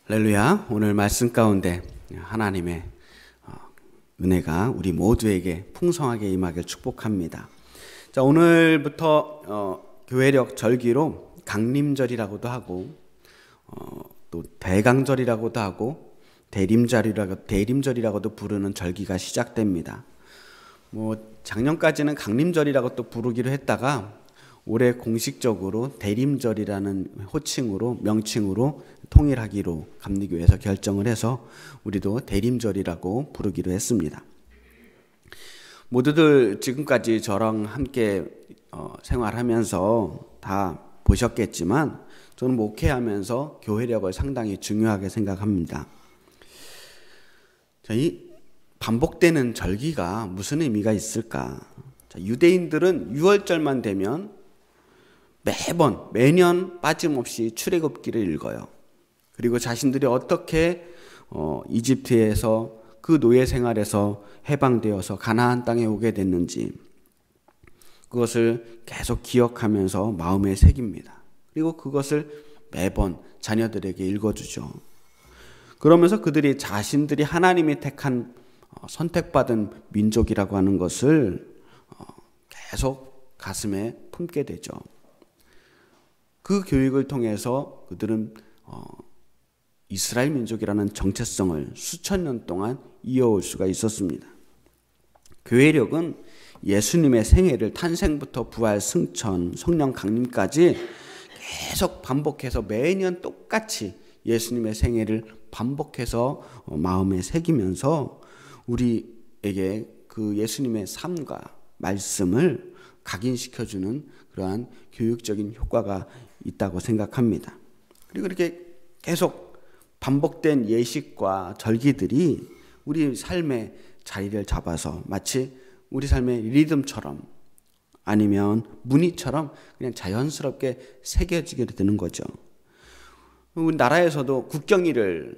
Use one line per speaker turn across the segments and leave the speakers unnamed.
할렐루야. 오늘 말씀 가운데 하나님의 은혜가 우리 모두에게 풍성하게 임하길 축복합니다. 자, 오늘부터 교회력 절기로 강림절이라고도 하고 또 대강절이라고도 하고 대림절이라고도 부르는 절기가 시작됩니다. 작년까지는 강림절이라고 또 부르기로 했다가 올해 공식적으로 대림절이라는 명칭으로 통일하기로 감리교회에서 결정을 해서 우리도 대림절이라고 부르기로 했습니다. 모두들 지금까지 저랑 함께 생활하면서 다 보셨겠지만 저는 목회하면서 교회력을 상당히 중요하게 생각합니다. 이 반복되는 절기가 무슨 의미가 있을까? 유대인들은 6월절만 되면 매년 빠짐없이 출애굽기를 읽어요. 그리고 자신들이 어떻게 이집트에서 그 노예 생활에서 해방되어서 가나안 땅에 오게 됐는지 그것을 계속 기억하면서 마음에 새깁니다. 그리고 그것을 매번 자녀들에게 읽어주죠. 그러면서 그들이 자신들이 하나님이 택한 선택받은 민족이라고 하는 것을 계속 가슴에 품게 되죠. 그 교육을 통해서 그들은 이스라엘 민족이라는 정체성을 수천 년 동안 이어올 수가 있었습니다. 교회력은 예수님의 생애를 탄생부터 부활, 승천, 성령 강림까지 계속 반복해서 매년 똑같이 예수님의 생애를 반복해서 마음에 새기면서 우리에게 그 예수님의 삶과 말씀을 각인시켜주는 그러한 교육적인 효과가 있다고 생각합니다. 그리고 이렇게 계속 반복된 예식과 절기들이 우리 삶의 자리를 잡아서 마치 우리 삶의 리듬처럼 아니면 무늬처럼 그냥 자연스럽게 새겨지게 되는 거죠. 우리 나라에서도 국경일을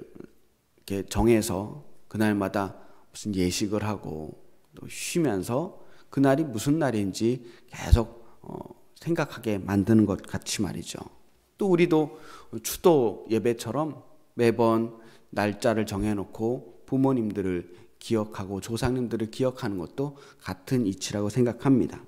이렇게 정해서 그날마다 무슨 예식을 하고 또 쉬면서 그날이 무슨 날인지 계속 생각하게 만드는 것 같이 말이죠. 또 우리도 추도 예배처럼 매번 날짜를 정해놓고 부모님들을 기억하고 조상님들을 기억하는 것도 같은 이치라고 생각합니다.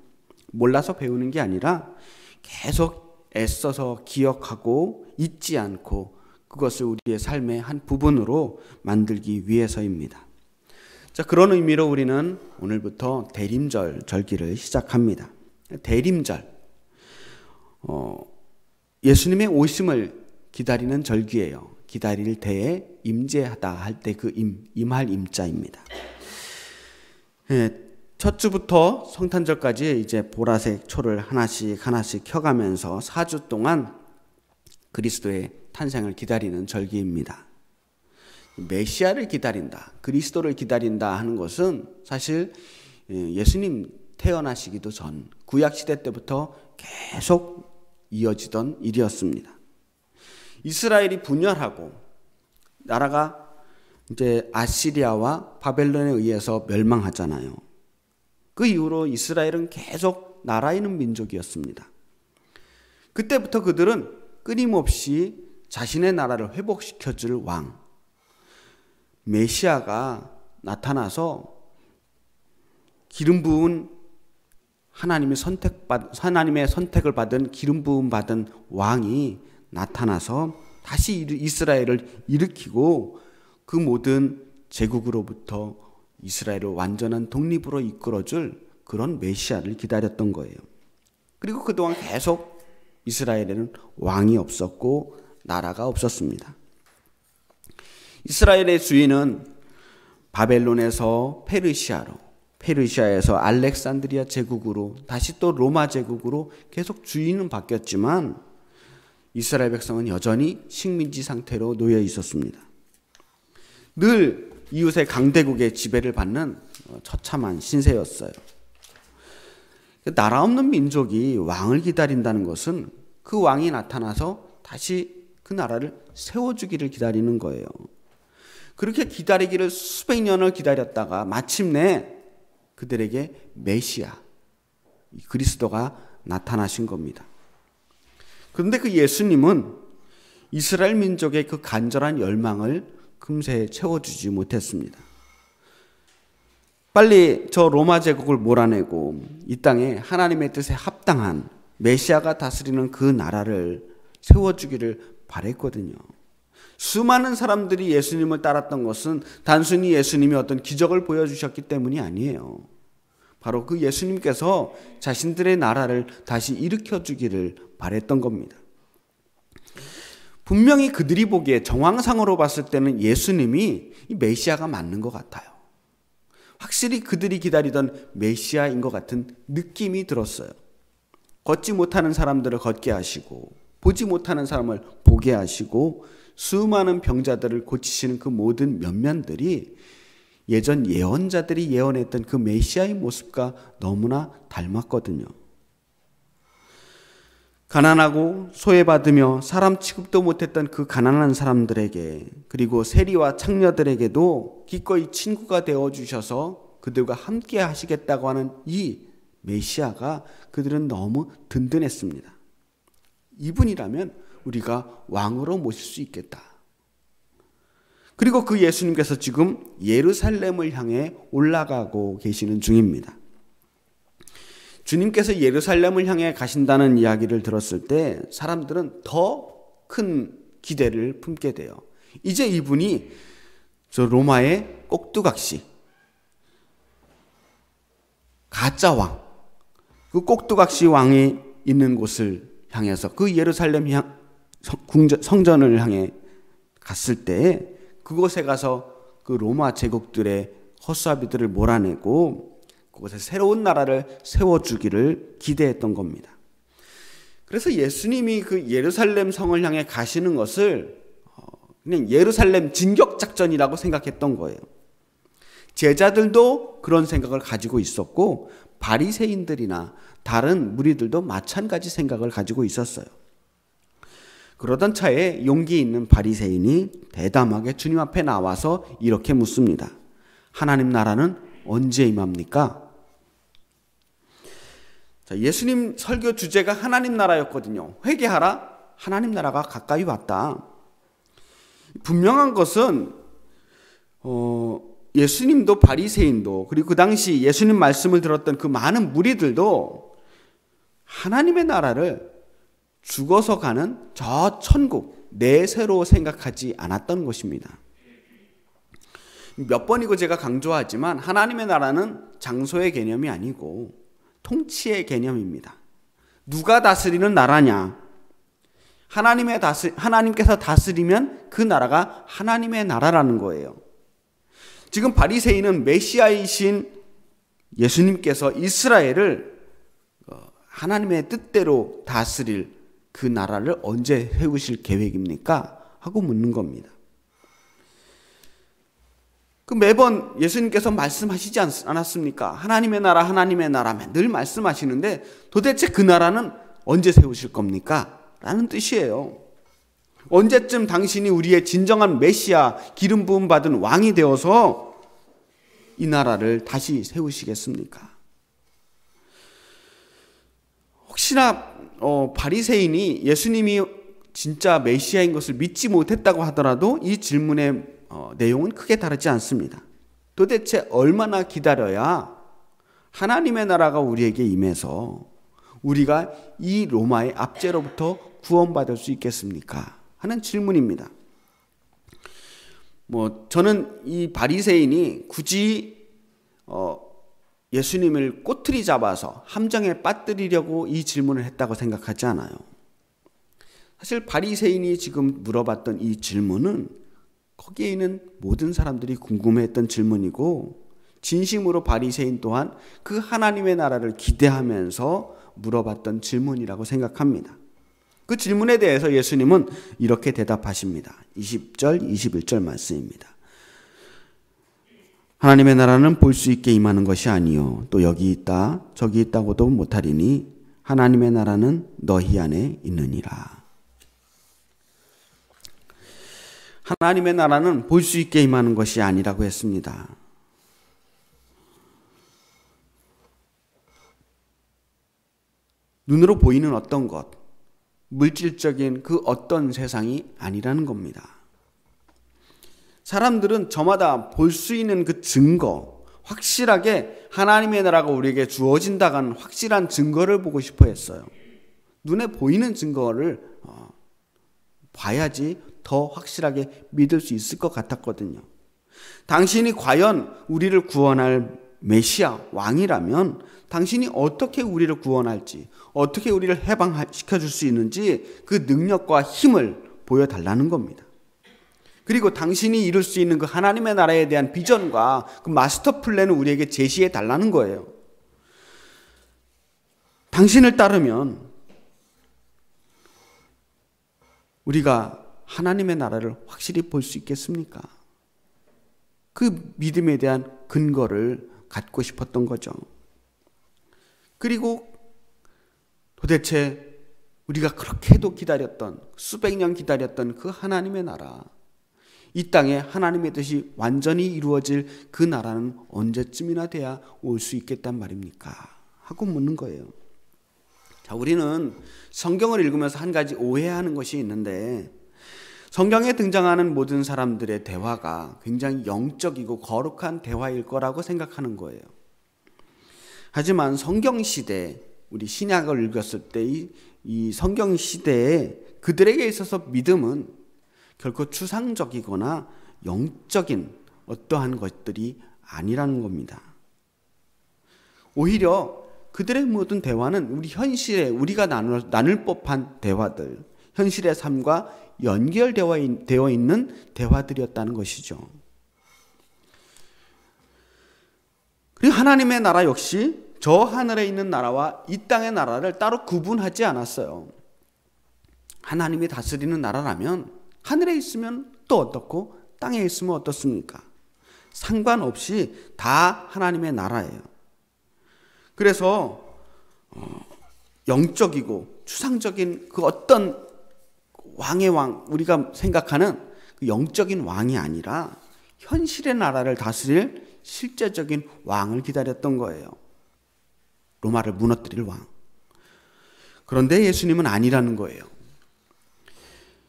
몰라서 배우는 게 아니라 계속 애써서 기억하고 잊지 않고 그것을 우리의 삶의 한 부분으로 만들기 위해서입니다. 자, 그런 의미로 우리는 오늘부터 대림절 절기를 시작합니다. 대림절, 예수님의 오심을 기다리는 절기예요. 기다릴 때에 임재하다 할 때 그 임할 임자입니다. 첫 주부터 성탄절까지 이제 보라색 초를 하나씩 켜가면서 4주 동안 그리스도의 탄생을 기다리는 절기입니다. 메시아를 기다린다, 그리스도를 기다린다 하는 것은 사실 예수님 태어나시기도 전 구약시대 때부터 계속 이어지던 일이었습니다. 이스라엘이 분열하고 나라가 이제 아시리아와 바벨론에 의해서 멸망하잖아요. 그 이후로 이스라엘은 계속 나라 있는 민족이었습니다. 그때부터 그들은 끊임없이 자신의 나라를 회복시켜줄 왕, 메시아가 나타나서 기름 부은 하나님의 선택을 받은 기름 부음 받은 왕이 나타나서 다시 이스라엘을 일으키고 그 모든 제국으로부터 이스라엘을 완전한 독립으로 이끌어줄 그런 메시아를 기다렸던 거예요. 그리고 그동안 계속 이스라엘에는 왕이 없었고 나라가 없었습니다. 이스라엘의 주인은 바벨론에서 페르시아에서 알렉산드리아 제국으로 다시 또 로마 제국으로 계속 주인은 바뀌었지만 이스라엘 백성은 여전히 식민지 상태로 놓여 있었습니다. 늘 이웃의 강대국의 지배를 받는 처참한 신세였어요. 나라 없는 민족이 왕을 기다린다는 것은 그 왕이 나타나서 다시 그 나라를 세워주기를 기다리는 거예요. 그렇게 기다리기를 수백 년을 기다렸다가 마침내 그들에게 메시아, 그리스도가 나타나신 겁니다. 그런데 그 예수님은 이스라엘 민족의 그 간절한 열망을 금세 채워주지 못했습니다. 빨리 저 로마 제국을 몰아내고 이 땅에 하나님의 뜻에 합당한 메시아가 다스리는 그 나라를 세워주기를 바랬거든요. 수많은 사람들이 예수님을 따랐던 것은 단순히 예수님이 어떤 기적을 보여주셨기 때문이 아니에요. 바로 그 예수님께서 자신들의 나라를 다시 일으켜주기를 바랬던 겁니다. 분명히 그들이 보기에 정황상으로 봤을 때는 예수님이 이 메시아가 맞는 것 같아요. 확실히 그들이 기다리던 메시아인 것 같은 느낌이 들었어요. 걷지 못하는 사람들을 걷게 하시고 보지 못하는 사람을 보게 하시고 수많은 병자들을 고치시는 그 모든 면면들이 예전 예언자들이 예언했던 그 메시아의 모습과 너무나 닮았거든요. 가난하고 소외받으며 사람 취급도 못했던 그 가난한 사람들에게, 그리고 세리와 창녀들에게도 기꺼이 친구가 되어주셔서 그들과 함께 하시겠다고 하는 이 메시아가 그들은 너무 든든했습니다. 이분이라면 우리가 왕으로 모실 수 있겠다. 그리고 그 예수님께서 지금 예루살렘을 향해 올라가고 계시는 중입니다. 주님께서 예루살렘을 향해 가신다는 이야기를 들었을 때 사람들은 더 큰 기대를 품게 돼요. 이제 이분이 저 로마의 꼭두각시, 가짜 왕, 그 꼭두각시 왕이 있는 곳을 향해서 그 예루살렘 성전을 향해 갔을 때 그곳에 가서 그 로마 제국들의 허수아비들을 몰아내고 그곳에 새로운 나라를 세워주기를 기대했던 겁니다. 그래서 예수님이 그 예루살렘 성을 향해 가시는 것을 그냥 예루살렘 진격작전이라고 생각했던 거예요. 제자들도 그런 생각을 가지고 있었고 바리새인들이나 다른 무리들도 마찬가지 생각을 가지고 있었어요. 그러던 차에 용기 있는 바리새인이 대담하게 주님 앞에 나와서 이렇게 묻습니다. 하나님 나라는 언제 임합니까? 자, 예수님 설교 주제가 하나님 나라였거든요. 회개하라, 하나님 나라가 가까이 왔다. 분명한 것은 예수님도 바리새인도 그리고 그 당시 예수님 말씀을 들었던 그 많은 무리들도 하나님의 나라를 죽어서 가는 저 천국, 내세로 생각하지 않았던 것입니다. 몇 번이고 제가 강조하지만 하나님의 나라는 장소의 개념이 아니고 통치의 개념입니다. 누가 다스리는 나라냐? 하나님께서 다스리면 그 나라가 하나님의 나라라는 거예요. 지금 바리새인은 메시아이신 예수님께서 이스라엘을 하나님의 뜻대로 다스릴 그 나라를 언제 세우실 계획입니까? 하고 묻는 겁니다. 그 매번 예수님께서 말씀하시지 않았습니까? 하나님의 나라, 하나님의 나라면 늘 말씀하시는데 도대체 그 나라는 언제 세우실 겁니까? 라는 뜻이에요. 언제쯤 당신이 우리의 진정한 메시아, 기름 부음 받은 왕이 되어서 이 나라를 다시 세우시겠습니까? 혹시나 바리새인이 예수님이 진짜 메시아인 것을 믿지 못했다고 하더라도 이 질문의 내용은 크게 다르지 않습니다. 도대체 얼마나 기다려야 하나님의 나라가 우리에게 임해서 우리가 이 로마의 압제로부터 구원받을 수 있겠습니까? 하는 질문입니다. 저는 이 바리새인이 굳이 예수님을 꼬투리 잡아서 함정에 빠뜨리려고 이 질문을 했다고 생각하지 않아요. 사실 바리새인이 지금 물어봤던 이 질문은 거기에 있는 모든 사람들이 궁금해했던 질문이고 진심으로 바리새인 또한 그 하나님의 나라를 기대하면서 물어봤던 질문이라고 생각합니다. 그 질문에 대해서 예수님은 이렇게 대답하십니다. 20절, 21절 말씀입니다. 하나님의 나라는 볼 수 있게 임하는 것이 아니요 또 여기 있다 저기 있다고도 못하리니 하나님의 나라는 너희 안에 있느니라. 하나님의 나라는 볼 수 있게 임하는 것이 아니라고 했습니다. 눈으로 보이는 어떤 것, 물질적인 그 어떤 세상이 아니라는 겁니다. 사람들은 저마다 볼 수 있는 그 증거, 확실하게 하나님의 나라가 우리에게 주어진다는 확실한 증거를 보고 싶어 했어요. 눈에 보이는 증거를 봐야지 더 확실하게 믿을 수 있을 것 같았거든요. 당신이 과연 우리를 구원할 메시아, 왕이라면 당신이 어떻게 우리를 구원할지, 어떻게 우리를 해방시켜줄 수 있는지 그 능력과 힘을 보여달라는 겁니다. 그리고 당신이 이룰 수 있는 그 하나님의 나라에 대한 비전과 그 마스터 플랜을 우리에게 제시해 달라는 거예요. 당신을 따르면 우리가 하나님의 나라를 확실히 볼 수 있겠습니까? 그 믿음에 대한 근거를 갖고 싶었던 거죠. 그리고 도대체 우리가 그렇게도 기다렸던, 수백 년 기다렸던 그 하나님의 나라, 이 땅에 하나님의 뜻이 완전히 이루어질 그 나라는 언제쯤이나 돼야 올 수 있겠단 말입니까? 하고 묻는 거예요. 자, 우리는 성경을 읽으면서 한 가지 오해하는 것이 있는데, 성경에 등장하는 모든 사람들의 대화가 굉장히 영적이고 거룩한 대화일 거라고 생각하는 거예요. 하지만 성경 시대, 우리 신약을 읽었을 때 이 성경 시대에 그들에게 있어서 믿음은 결코 추상적이거나 영적인 어떠한 것들이 아니라는 겁니다. 오히려 그들의 모든 대화는 우리 현실에 우리가 나눌 법한 대화들, 현실의 삶과 연결되어 있는 대화들이었다는 것이죠. 그리고 하나님의 나라 역시 저 하늘에 있는 나라와 이 땅의 나라를 따로 구분하지 않았어요. 하나님이 다스리는 나라라면 하늘에 있으면 또 어떻고 땅에 있으면 어떻습니까? 상관없이 다 하나님의 나라예요. 그래서 영적이고 추상적인 그 어떤 왕의 왕, 우리가 생각하는 그 영적인 왕이 아니라 현실의 나라를 다스릴 실제적인 왕을 기다렸던 거예요. 로마를 무너뜨릴 왕. 그런데 예수님은 아니라는 거예요.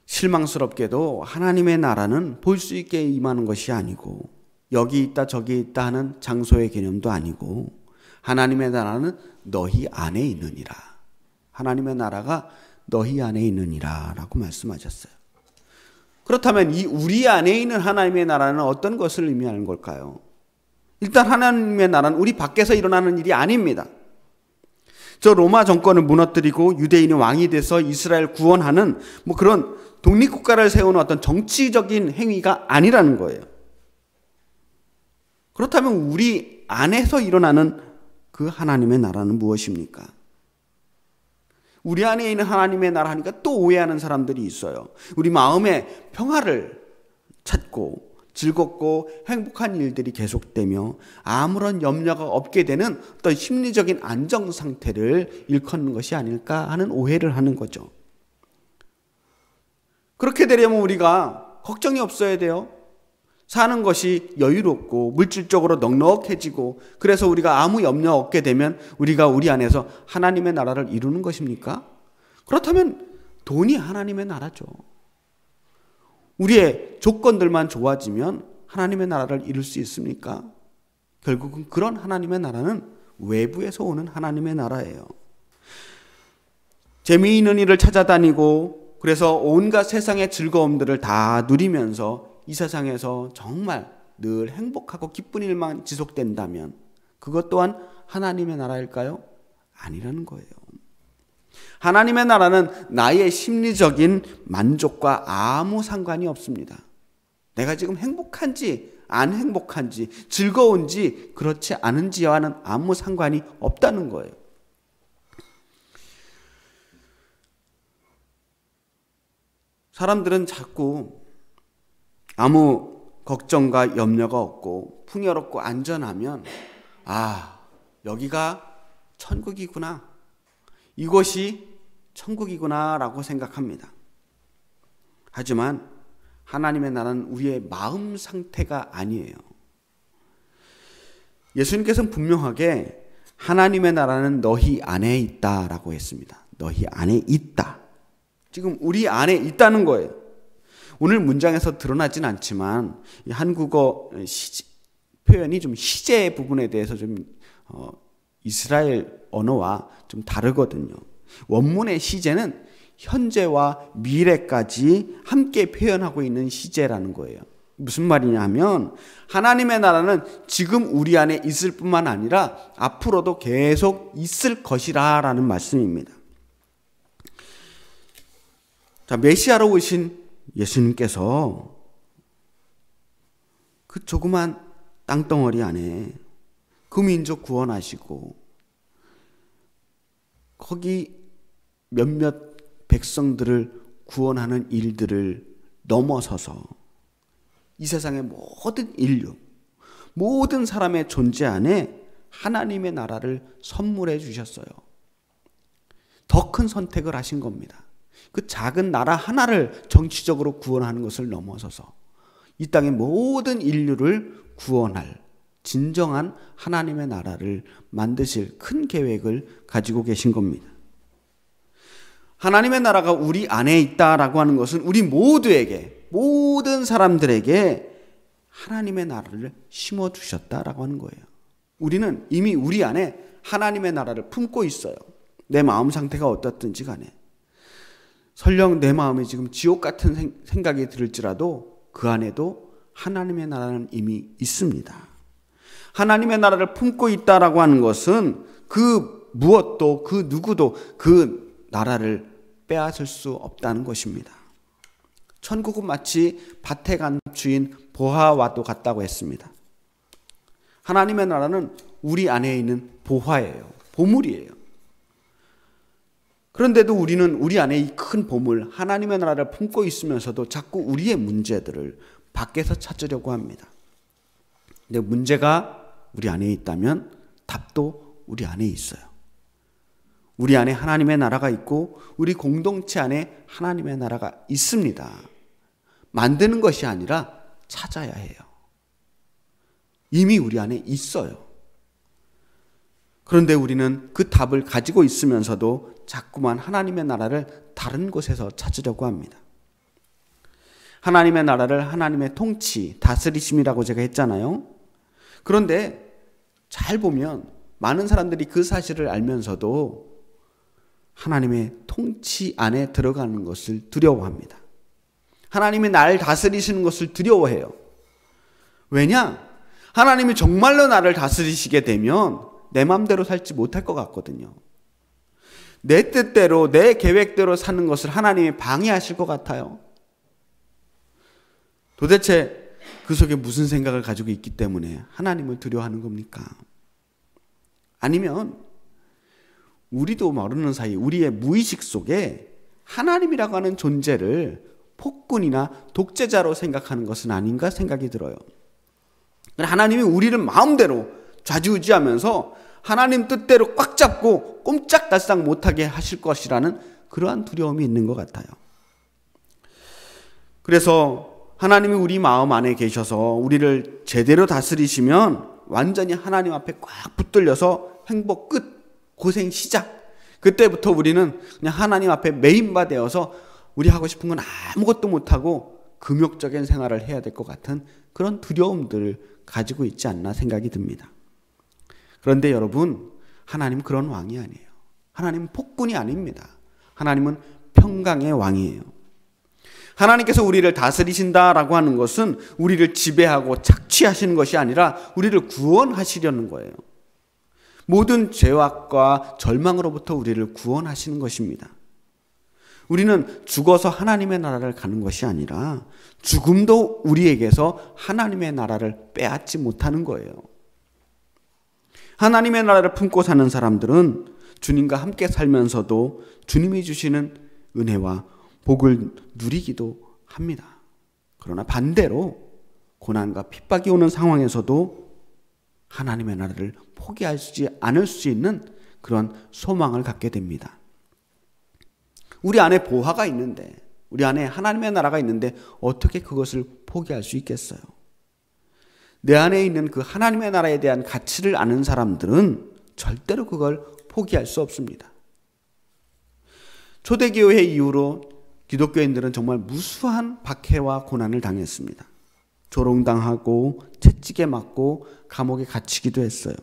실망스럽게도 하나님의 나라는 볼 수 있게 임하는 것이 아니고 여기 있다 저기 있다 하는 장소의 개념도 아니고 하나님의 나라는 너희 안에 있느니라. 하나님의 나라가 너희 안에 있느니라 라고 말씀하셨어요. 그렇다면 이 우리 안에 있는 하나님의 나라는 어떤 것을 의미하는 걸까요? 일단 하나님의 나라는 우리 밖에서 일어나는 일이 아닙니다. 저 로마 정권을 무너뜨리고 유대인이 왕이 돼서 이스라엘 구원하는 뭐 그런 독립국가를 세우는 어떤 정치적인 행위가 아니라는 거예요. 그렇다면 우리 안에서 일어나는 그 하나님의 나라는 무엇입니까? 우리 안에 있는 하나님의 나라 하니까 또 오해하는 사람들이 있어요. 우리 마음에 평화를 찾고 즐겁고 행복한 일들이 계속되며 아무런 염려가 없게 되는 어떤 심리적인 안정 상태를 일컫는 것이 아닐까 하는 오해를 하는 거죠. 그렇게 되려면 우리가 걱정이 없어야 돼요. 사는 것이 여유롭고 물질적으로 넉넉해지고 그래서 우리가 아무 염려 없게 되면 우리가 우리 안에서 하나님의 나라를 이루는 것입니까? 그렇다면 돈이 하나님의 나라죠. 우리의 조건들만 좋아지면 하나님의 나라를 이룰 수 있습니까? 결국은 그런 하나님의 나라는 외부에서 오는 하나님의 나라예요. 재미있는 일을 찾아다니고 그래서 온갖 세상의 즐거움들을 다 누리면서 이 세상에서 정말 늘 행복하고 기쁜 일만 지속된다면 그것 또한 하나님의 나라일까요? 아니라는 거예요. 하나님의 나라는 나의 심리적인 만족과 아무 상관이 없습니다. 내가 지금 행복한지 안 행복한지 즐거운지 그렇지 않은지와는 아무 상관이 없다는 거예요. 사람들은 자꾸 아무 걱정과 염려가 없고 풍요롭고 안전하면 여기가 천국이구나. 이것이 천국이구나 라고 생각합니다. 하지만 하나님의 나라는 우리의 마음 상태가 아니에요. 예수님께서는 분명하게 하나님의 나라는 너희 안에 있다라고 했습니다. 너희 안에 있다. 지금 우리 안에 있다는 거예요. 오늘 문장에서 드러나진 않지만 이 한국어 표현이 좀 시제 부분에 대해서 좀 이스라엘 언어와 좀 다르거든요. 원문의 시제는 현재와 미래까지 함께 표현하고 있는 시제라는 거예요. 무슨 말이냐 하면 하나님의 나라는 지금 우리 안에 있을 뿐만 아니라 앞으로도 계속 있을 것이라 라는 말씀입니다. 자, 메시아로 오신 예수님께서 그 조그만 땅덩어리 안에 그 민족 구원하시고 거기 몇몇 백성들을 구원하는 일들을 넘어서서 이 세상의 모든 인류, 모든 사람의 존재 안에 하나님의 나라를 선물해 주셨어요. 더 큰 선택을 하신 겁니다. 그 작은 나라 하나를 정치적으로 구원하는 것을 넘어서서 이 땅의 모든 인류를 구원할 진정한 하나님의 나라를 만드실 큰 계획을 가지고 계신 겁니다. 하나님의 나라가 우리 안에 있다라고 하는 것은 우리 모두에게, 모든 사람들에게 하나님의 나라를 심어주셨다라고 하는 거예요. 우리는 이미 우리 안에 하나님의 나라를 품고 있어요. 내 마음 상태가 어떻든지 간에. 설령 내 마음에 지금 지옥 같은 생각이 들을지라도 그 안에도 하나님의 나라는 이미 있습니다. 하나님의 나라를 품고 있다라고 하는 것은 그 무엇도 그 누구도 그 나라를 빼앗을 수 없다는 것입니다. 천국은 마치 밭에 간 주인 보화와도 같다고 했습니다. 하나님의 나라는 우리 안에 있는 보화예요. 보물이에요. 그런데도 우리는 우리 안에 이 큰 보물, 하나님의 나라를 품고 있으면서도 자꾸 우리의 문제들을 밖에서 찾으려고 합니다. 근데 문제가 우리 안에 있다면 답도 우리 안에 있어요. 우리 안에 하나님의 나라가 있고 우리 공동체 안에 하나님의 나라가 있습니다. 만드는 것이 아니라 찾아야 해요. 이미 우리 안에 있어요. 그런데 우리는 그 답을 가지고 있으면서도 자꾸만 하나님의 나라를 다른 곳에서 찾으려고 합니다. 하나님의 나라를 하나님의 통치, 다스리심이라고 제가 했잖아요. 그런데 잘 보면 많은 사람들이 그 사실을 알면서도 하나님의 통치 안에 들어가는 것을 두려워합니다. 하나님이 나를 다스리시는 것을 두려워해요. 왜냐? 하나님이 정말로 나를 다스리시게 되면 내 마음대로 살지 못할 것 같거든요. 내 뜻대로 내 계획대로 사는 것을 하나님이 방해하실 것 같아요. 도대체 그 속에 무슨 생각을 가지고 있기 때문에 하나님을 두려워하는 겁니까? 아니면 우리도 모르는 사이 우리의 무의식 속에 하나님이라고 하는 존재를 폭군이나 독재자로 생각하는 것은 아닌가 생각이 들어요. 하나님이 우리를 마음대로 좌지우지하면서 하나님 뜻대로 꽉 잡고 꼼짝달싹 못하게 하실 것이라는 그러한 두려움이 있는 것 같아요. 그래서 하나님이 우리 마음 안에 계셔서 우리를 제대로 다스리시면 완전히 하나님 앞에 꽉 붙들려서 행복 끝, 고생 시작. 그때부터 우리는 그냥 하나님 앞에 메인바 되어서 우리 하고 싶은 건 아무것도 못하고 금욕적인 생활을 해야 될 것 같은 그런 두려움들을 가지고 있지 않나 생각이 듭니다. 그런데 여러분, 하나님 그런 왕이 아니에요. 하나님은 폭군이 아닙니다. 하나님은 평강의 왕이에요. 하나님께서 우리를 다스리신다라고 하는 것은 우리를 지배하고 착취하시는 것이 아니라 우리를 구원하시려는 거예요. 모든 죄악과 절망으로부터 우리를 구원하시는 것입니다. 우리는 죽어서 하나님의 나라를 가는 것이 아니라 죽음도 우리에게서 하나님의 나라를 빼앗지 못하는 거예요. 하나님의 나라를 품고 사는 사람들은 주님과 함께 살면서도 주님이 주시는 은혜와 복을 누리기도 합니다. 그러나 반대로 고난과 핍박이 오는 상황에서도 하나님의 나라를 포기하지 않을 수 있는 그런 소망을 갖게 됩니다. 우리 안에 보화가 있는데, 우리 안에 하나님의 나라가 있는데 어떻게 그것을 포기할 수 있겠어요? 내 안에 있는 그 하나님의 나라에 대한 가치를 아는 사람들은 절대로 그걸 포기할 수 없습니다. 초대교회 이후로 기독교인들은 정말 무수한 박해와 고난을 당했습니다. 조롱당하고 채찍에 맞고 감옥에 갇히기도 했어요.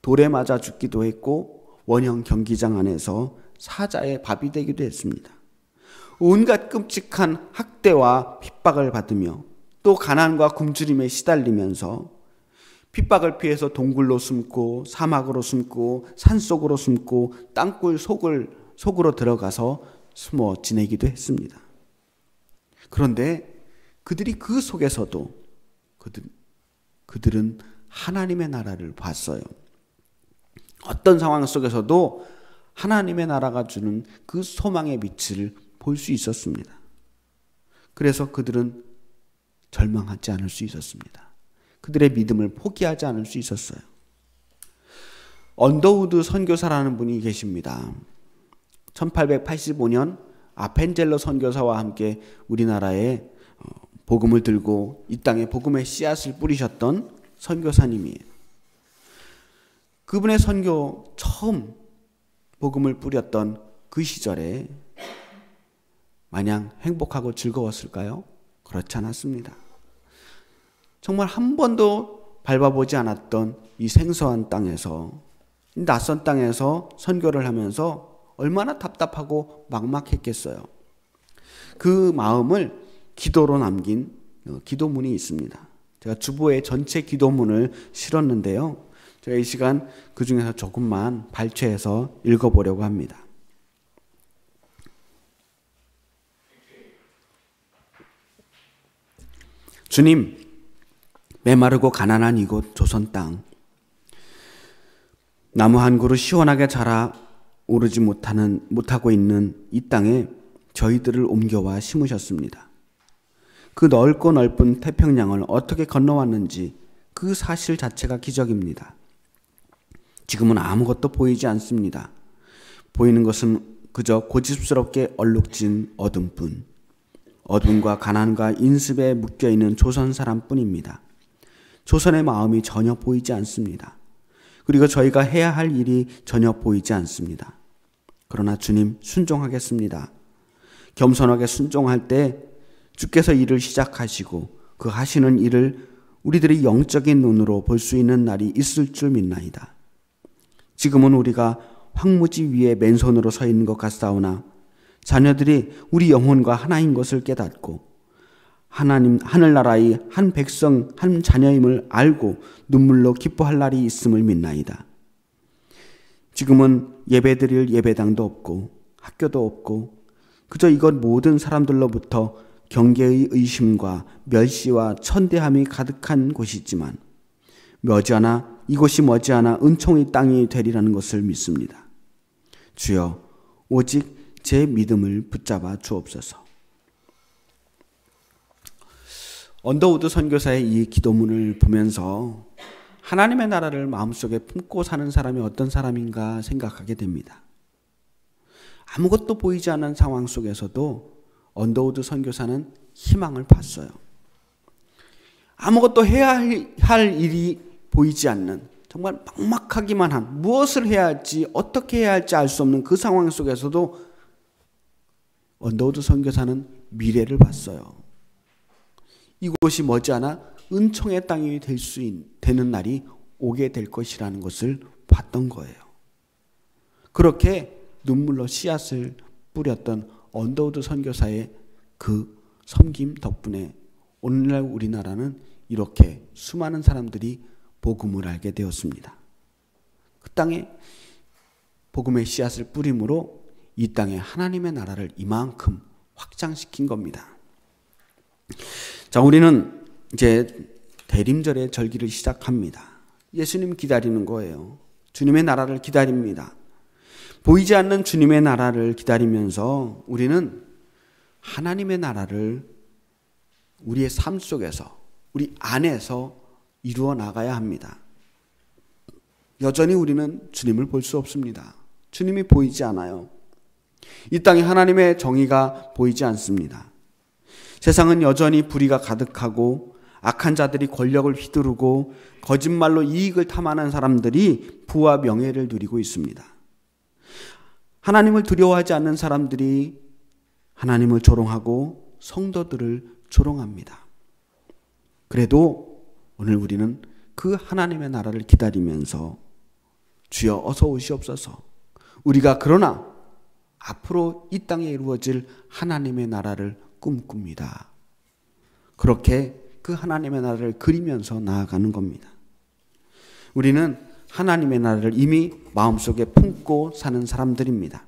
돌에 맞아 죽기도 했고 원형 경기장 안에서 사자의 밥이 되기도 했습니다. 온갖 끔찍한 학대와 핍박을 받으며 또 가난과 굶주림에 시달리면서 핍박을 피해서 동굴로 숨고 사막으로 숨고 산속으로 숨고 땅굴 속으로 들어가서 숨어 지내기도 했습니다. 그런데 그들이 그 속에서도 그들은 하나님의 나라를 봤어요. 어떤 상황 속에서도 하나님의 나라가 주는 그 소망의 빛을 볼 수 있었습니다. 그래서 그들은 절망하지 않을 수 있었습니다. 그들의 믿음을 포기하지 않을 수 있었어요. 언더우드 선교사라는 분이 계십니다. 1885년 아펜젤러 선교사와 함께 우리나라에 복음을 들고 이 땅에 복음의 씨앗을 뿌리셨던 선교사님이에요. 그분의 선교 처음 복음을 뿌렸던 그 시절에 마냥 행복하고 즐거웠을까요? 그렇지 않았습니다. 정말 한 번도 밟아보지 않았던 이 생소한 땅에서, 낯선 땅에서 선교를 하면서 얼마나 답답하고 막막했겠어요. 그 마음을 기도로 남긴 기도문이 있습니다. 제가 주보에 전체 기도문을 실었는데요. 제가 이 시간 그 중에서 조금만 발췌해서 읽어보려고 합니다. 주님, 메마르고 가난한 이곳 조선 땅, 나무 한 그루 시원하게 자라 오르지 못하고 있는 이 땅에 저희들을 옮겨와 심으셨습니다. 그 넓고 넓은 태평양을 어떻게 건너왔는지 그 사실 자체가 기적입니다. 지금은 아무것도 보이지 않습니다. 보이는 것은 그저 고집스럽게 얼룩진 어둠뿐, 어둠과 가난과 인습에 묶여있는 조선 사람뿐입니다. 조선의 마음이 전혀 보이지 않습니다. 그리고 저희가 해야 할 일이 전혀 보이지 않습니다. 그러나 주님, 순종하겠습니다. 겸손하게 순종할 때 주께서 일을 시작하시고 그 하시는 일을 우리들이 영적인 눈으로 볼 수 있는 날이 있을 줄 믿나이다. 지금은 우리가 황무지 위에 맨손으로 서 있는 것 같사오나 자녀들이 우리 영혼과 하나인 것을 깨닫고 하나님 하늘나라의 한 백성 한 자녀임을 알고 눈물로 기뻐할 날이 있음을 믿나이다. 지금은 예배드릴 예배당도 없고 학교도 없고 그저 이것 모든 사람들로부터 경계의 의심과 멸시와 천대함이 가득한 곳이지만 이곳이 머지않아 은총의 땅이 되리라는 것을 믿습니다. 주여, 오직 제 믿음을 붙잡아 주옵소서. 언더우드 선교사의 이 기도문을 보면서 하나님의 나라를 마음속에 품고 사는 사람이 어떤 사람인가 생각하게 됩니다. 아무것도 보이지 않는 상황 속에서도 언더우드 선교사는 희망을 봤어요. 아무것도 해야 할 일이 보이지 않는, 정말 막막하기만 한, 무엇을 해야 할지 어떻게 해야 할지 알 수 없는 그 상황 속에서도 언더우드 선교사는 미래를 봤어요. 이곳이 머지않아 은총의 땅이 되는 날이 오게 될 것이라는 것을 봤던 거예요. 그렇게 눈물로 씨앗을 뿌렸던 언더우드 선교사의 그 섬김 덕분에 오늘날 우리나라는 이렇게 수많은 사람들이 복음을 알게 되었습니다. 그 땅에 복음의 씨앗을 뿌림으로 이 땅에 하나님의 나라를 이만큼 확장시킨 겁니다. 자, 우리는 이제 대림절의 절기를 시작합니다. 예수님 기다리는 거예요. 주님의 나라를 기다립니다. 보이지 않는 주님의 나라를 기다리면서 우리는 하나님의 나라를 우리의 삶 속에서, 우리 안에서 이루어 나가야 합니다. 여전히 우리는 주님을 볼 수 없습니다. 주님이 보이지 않아요. 이 땅에 하나님의 정의가 보이지 않습니다. 세상은 여전히 불의가 가득하고 악한 자들이 권력을 휘두르고 거짓말로 이익을 탐하는 사람들이 부와 명예를 누리고 있습니다. 하나님을 두려워하지 않는 사람들이 하나님을 조롱하고 성도들을 조롱합니다. 그래도 오늘 우리는 그 하나님의 나라를 기다리면서 주여 어서 오시옵소서. 우리가 그러나 앞으로 이 땅에 이루어질 하나님의 나라를 꿈꿉니다. 그렇게 그 하나님의 나라를 그리면서 나아가는 겁니다. 우리는 하나님의 나라를 이미 마음속에 품고 사는 사람들입니다.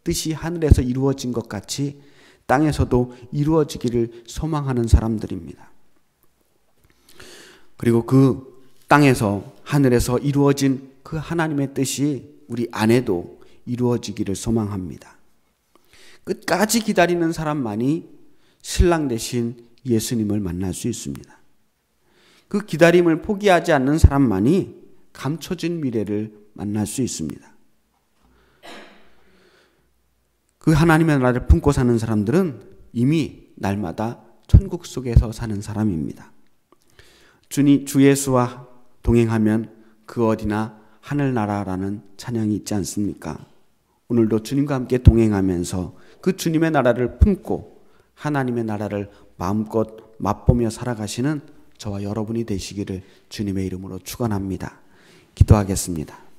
뜻이 하늘에서 이루어진 것 같이 땅에서도 이루어지기를 소망하는 사람들입니다. 그리고 그 땅에서 하늘에서 이루어진 그 하나님의 뜻이 우리 안에도 이루어지기를 소망합니다. 끝까지 기다리는 사람만이 신랑 되신 예수님을 만날 수 있습니다. 그 기다림을 포기하지 않는 사람만이 감춰진 미래를 만날 수 있습니다. 그 하나님의 나라를 품고 사는 사람들은 이미 날마다 천국 속에서 사는 사람입니다. 주 예수와 동행하면 그 어디나 하늘나라라는 찬양이 있지 않습니까? 오늘도 주님과 함께 동행하면서 그 주님의 나라를 품고 하나님의 나라를 마음껏 맛보며 살아가시는 저와 여러분이 되시기를 주님의 이름으로 축원합니다. 기도하겠습니다.